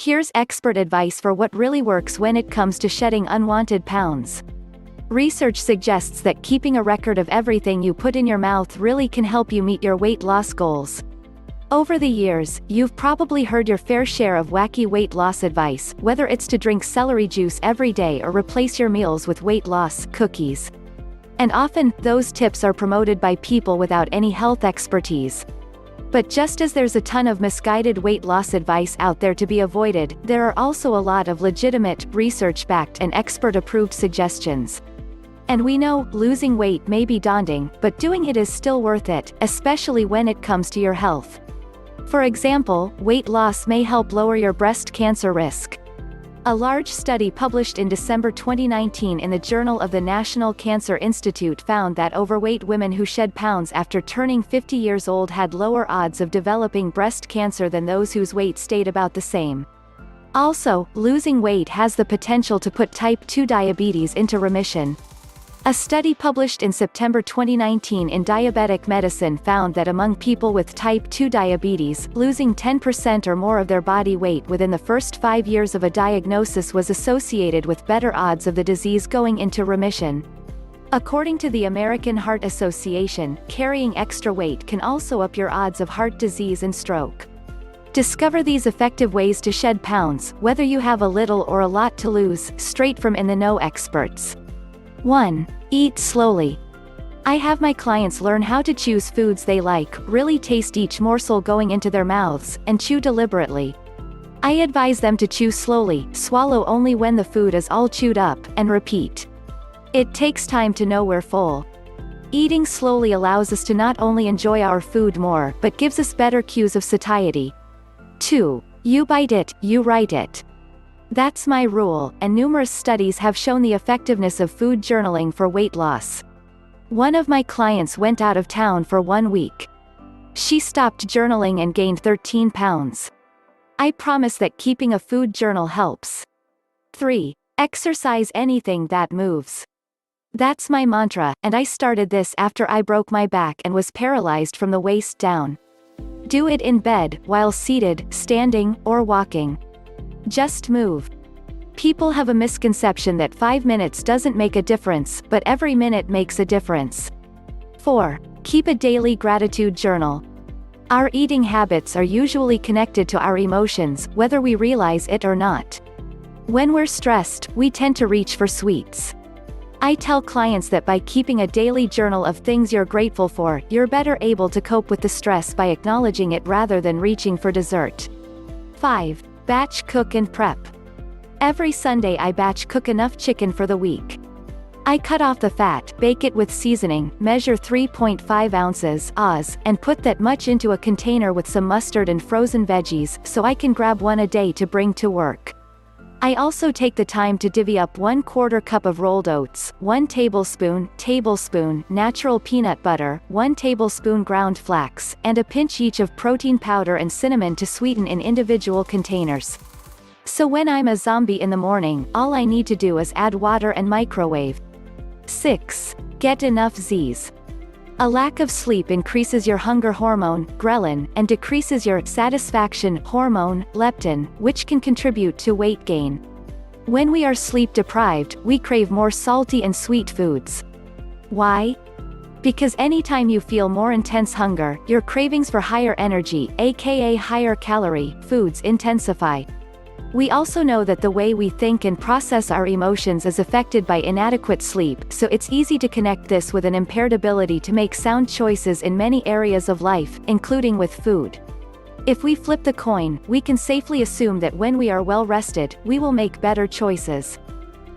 Here's expert advice for what really works when it comes to shedding unwanted pounds. Research suggests that keeping a record of everything you put in your mouth really can help you meet your weight loss goals. Over the years, you've probably heard your fair share of wacky weight loss advice, whether it's to drink celery juice every day or replace your meals with weight loss cookies. And often, those tips are promoted by people without any health expertise. But just as there's a ton of misguided weight loss advice out there to be avoided, there are also a lot of legitimate, research-backed and expert-approved suggestions. And we know, losing weight may be daunting, but doing it is still worth it, especially when it comes to your health. For example, weight loss may help lower your breast cancer risk. A large study published in December 2019 in the Journal of the National Cancer Institute found that overweight women who shed pounds after turning 50 years old had lower odds of developing breast cancer than those whose weight stayed about the same. Also, losing weight has the potential to put type 2 diabetes into remission. A study published in September 2019 in Diabetic Medicine found that among people with type 2 diabetes, losing 10% or more of their body weight within the first 5 years of a diagnosis was associated with better odds of the disease going into remission. According to the American Heart Association, carrying extra weight can also up your odds of heart disease and stroke. Discover these effective ways to shed pounds, whether you have a little or a lot to lose, straight from In the Know experts. 1. Eat slowly. I have my clients learn how to choose foods they like, really taste each morsel going into their mouths, and chew deliberately. I advise them to chew slowly, swallow only when the food is all chewed up, and repeat. It takes time to know we're full. Eating slowly allows us to not only enjoy our food more, but gives us better cues of satiety. 2. You bite it, you write it. That's my rule, and numerous studies have shown the effectiveness of food journaling for weight loss. One of my clients went out of town for 1 week. She stopped journaling and gained 13 pounds. I promise that keeping a food journal helps. 3. Exercise anything that moves. That's my mantra, and I started this after I broke my back and was paralyzed from the waist down. Do it in bed, while seated, standing, or walking. Just move. People have a misconception that 5 minutes doesn't make a difference, but every minute makes a difference. 4. Keep a daily gratitude journal. Our eating habits are usually connected to our emotions, whether we realize it or not. When we're stressed, we tend to reach for sweets. I tell clients that by keeping a daily journal of things you're grateful for, you're better able to cope with the stress by acknowledging it rather than reaching for dessert. 5. Batch cook and prep. Every Sunday I batch cook enough chicken for the week. I cut off the fat, bake it with seasoning, measure 3.5 ounces Oz, and put that much into a container with some mustard and frozen veggies, so I can grab one a day to bring to work. I also take the time to divvy up 1/4 cup of rolled oats, 1 tablespoon natural peanut butter, 1 tablespoon ground flax, and a pinch each of protein powder and cinnamon to sweeten in individual containers. So when I'm a zombie in the morning, all I need to do is add water and microwave. 6. Get enough Z's. A lack of sleep increases your hunger hormone, ghrelin, and decreases your satisfaction hormone, leptin, which can contribute to weight gain. When we are sleep deprived, we crave more salty and sweet foods. Why? Because anytime you feel more intense hunger, your cravings for higher energy, aka higher calorie, foods intensify. We also know that the way we think and process our emotions is affected by inadequate sleep, so it's easy to connect this with an impaired ability to make sound choices in many areas of life, including with food. If we flip the coin, we can safely assume that when we are well rested, we will make better choices.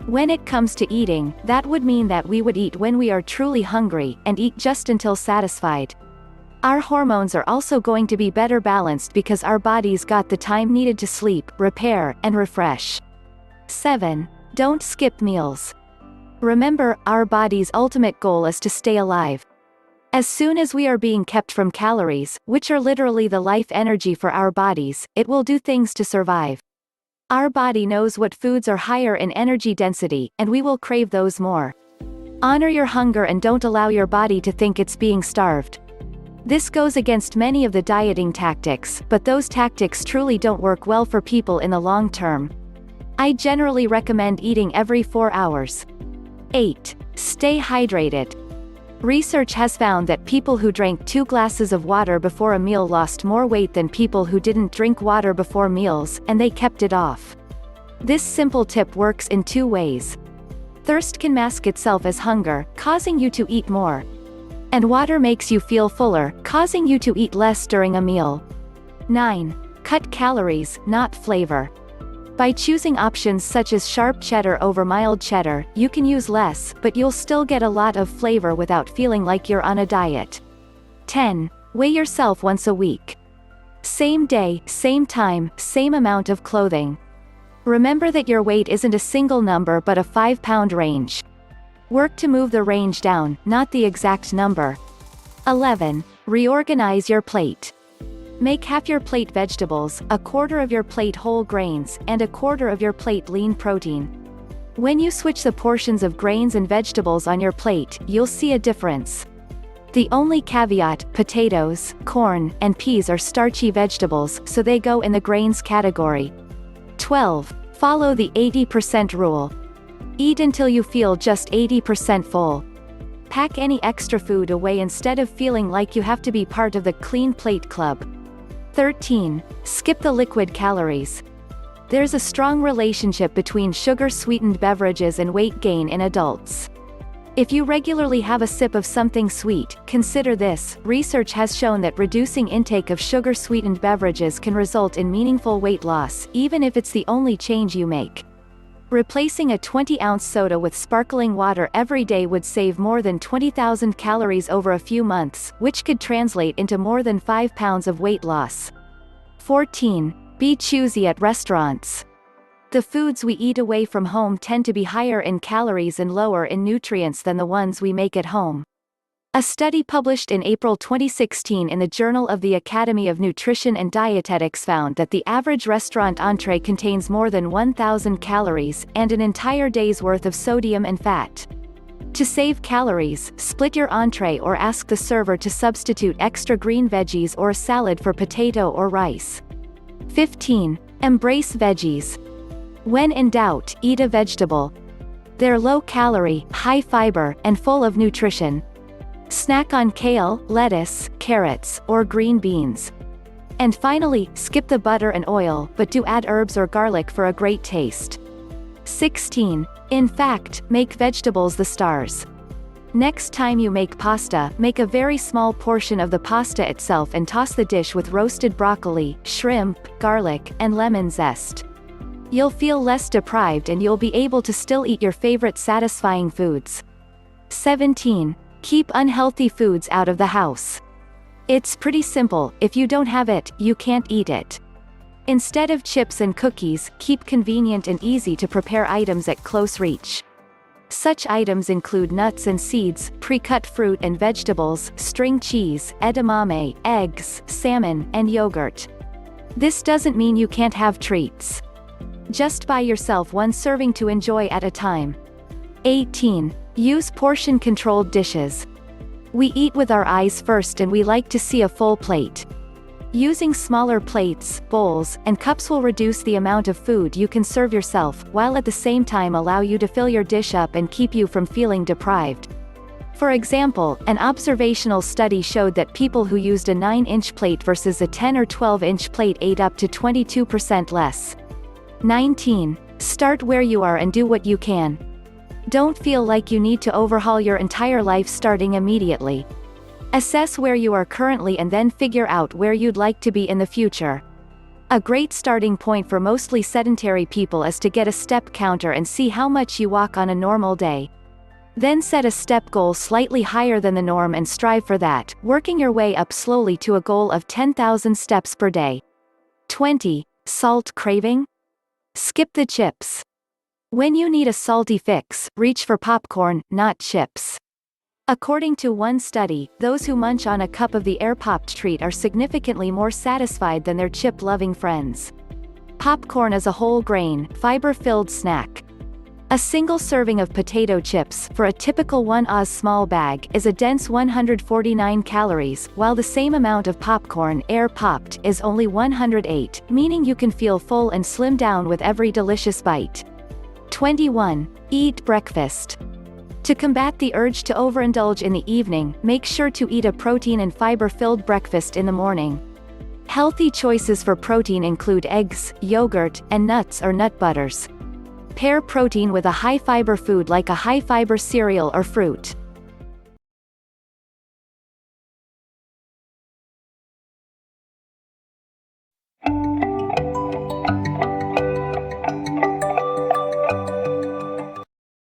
When it comes to eating, that would mean that we would eat when we are truly hungry, and eat just until satisfied. Our hormones are also going to be better balanced because our bodies got the time needed to sleep, repair, and refresh. 7. Don't skip meals. Remember, our body's ultimate goal is to stay alive. As soon as we are being kept from calories, which are literally the life energy for our bodies, it will do things to survive. Our body knows what foods are higher in energy density, and we will crave those more. Honor your hunger and don't allow your body to think it's being starved. This goes against many of the dieting tactics, but those tactics truly don't work well for people in the long term. I generally recommend eating every 4 hours. 8. Stay hydrated. Research has found that people who drank 2 glasses of water before a meal lost more weight than people who didn't drink water before meals, and they kept it off. This simple tip works in 2 ways. Thirst can mask itself as hunger, causing you to eat more. And water makes you feel fuller, causing you to eat less during a meal. 9. Cut calories, not flavor. By choosing options such as sharp cheddar over mild cheddar, you can use less, but you'll still get a lot of flavor without feeling like you're on a diet. 10. Weigh yourself once a week. Same day, same time, same amount of clothing. Remember that your weight isn't a single number but a 5-pound range. Work to move the range down, not the exact number. 11. Reorganize your plate. Make half your plate vegetables, a quarter of your plate whole grains, and a quarter of your plate lean protein. When you switch the portions of grains and vegetables on your plate, you'll see a difference. The only caveat: potatoes, corn, and peas are starchy vegetables, so they go in the grains category. 12. Follow the 80% rule. Eat until you feel just 80% full. Pack any extra food away instead of feeling like you have to be part of the clean plate club. 13. Skip the liquid calories. There's a strong relationship between sugar-sweetened beverages and weight gain in adults. If you regularly have a sip of something sweet, consider this. Research has shown that reducing intake of sugar-sweetened beverages can result in meaningful weight loss, even if it's the only change you make. Replacing a 20-ounce soda with sparkling water every day would save more than 20,000 calories over a few months, which could translate into more than 5 pounds of weight loss. 14. Be choosy at restaurants. The foods we eat away from home tend to be higher in calories and lower in nutrients than the ones we make at home. A study published in April 2016 in the Journal of the Academy of Nutrition and Dietetics found that the average restaurant entree contains more than 1,000 calories, and an entire day's worth of sodium and fat. To save calories, split your entree or ask the server to substitute extra green veggies or a salad for potato or rice. 15. Embrace veggies. When in doubt, eat a vegetable. They're low-calorie, high-fiber, and full of nutrition. Snack on kale, lettuce, carrots, or green beans. And finally, skip the butter and oil, but do add herbs or garlic for a great taste. 16. In fact, make vegetables the stars. Next time you make pasta, make a very small portion of the pasta itself and toss the dish with roasted broccoli, shrimp, garlic, and lemon zest. You'll feel less deprived and you'll be able to still eat your favorite satisfying foods. 17. Keep unhealthy foods out of the house. It's pretty simple: if you don't have it, you can't eat it. Instead of chips and cookies, keep convenient and easy to prepare items at close reach. Such items include nuts and seeds, pre-cut fruit and vegetables, string cheese, edamame, eggs, salmon, and yogurt. This doesn't mean you can't have treats. Just buy yourself one serving to enjoy at a time. 18. Use portion-controlled dishes. We eat with our eyes first and we like to see a full plate. Using smaller plates, bowls, and cups will reduce the amount of food you can serve yourself, while at the same time allow you to fill your dish up and keep you from feeling deprived. For example, an observational study showed that people who used a 9-inch plate versus a 10 or 12-inch plate ate up to 22% less. 19. Start where you are and do what you can. Don't feel like you need to overhaul your entire life starting immediately. Assess where you are currently and then figure out where you'd like to be in the future. A great starting point for mostly sedentary people is to get a step counter and see how much you walk on a normal day. Then set a step goal slightly higher than the norm and strive for that, working your way up slowly to a goal of 10,000 steps per day. 20. Salt craving? Skip the chips. When you need a salty fix, reach for popcorn, not chips. According to one study, those who munch on a cup of the air-popped treat are significantly more satisfied than their chip-loving friends. Popcorn is a whole grain, fiber-filled snack. A single serving of potato chips for a typical 1 Oz small bag is a dense 149 calories, while the same amount of popcorn air popped is only 108, meaning you can feel full and slim down with every delicious bite. 21. Eat breakfast. To combat the urge to overindulge in the evening, make sure to eat a protein and fiber-filled breakfast in the morning. Healthy choices for protein include eggs, yogurt, and nuts or nut butters. Pair protein with a high-fiber food like a high-fiber cereal or fruit.